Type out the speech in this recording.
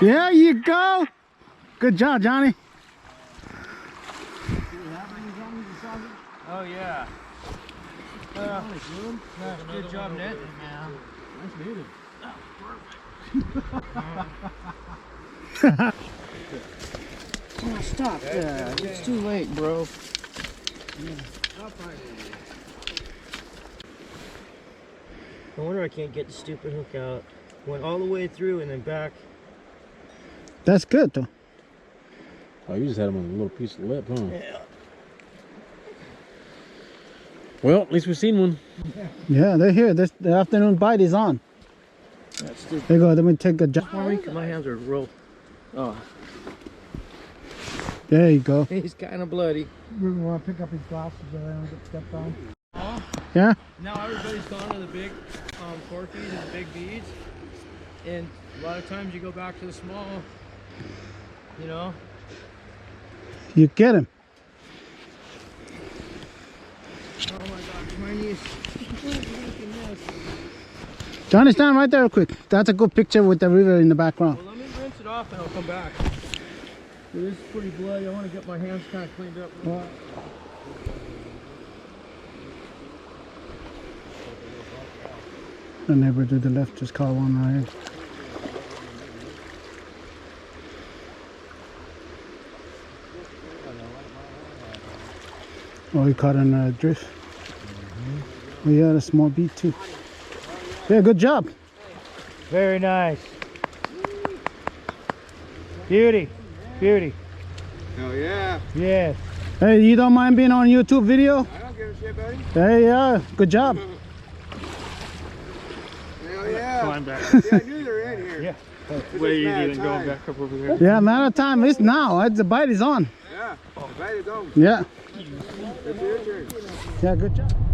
There you go. Good job, Johnny. Oh yeah. Good job, Ned. Nice meeting. Oh, stop that. It's too late, bro. No wonder I can't get the stupid hook out. Went all the way through and then back. That's good, though. Oh, you just had them on a little piece of lip, huh? Yeah. Well, at least we've seen one. Yeah, they're here. The afternoon bite is on. That's stupid. There you go. Let me take a jump. My hands are real. Oh, There you go. he's kind of bloody. We want to pick up his glasses so they don't get stepped on. Yeah? Now everybody's gone to the big porkies and the big beads. And a lot of times you go back to the small, you know. You get him. Oh my gosh, my knees. Johnny, stand right there real quick. That's a good picture with the river in the background. Well, let me rinse it off and I'll come back. This is pretty bloody. I want to get my hands kind of cleaned up. The neighbor to the left just caught one right here. Oh, he caught in a drift. Oh, yeah, a small beat too. Yeah, good job. Very nice. Beauty. Beauty. Hell yeah. Yes. Hey, you don't mind being on YouTube video? I don't give a shit, buddy. Hey, yeah, good job. Hell yeah. Climb back. See, I knew they were in here. Yeah. It's Way just a matter easier of than going time. back up over there. Yeah, matter of time. It's now. The bite is on. Yeah. Ready to go. Yeah. It's your turn. Yeah, good job.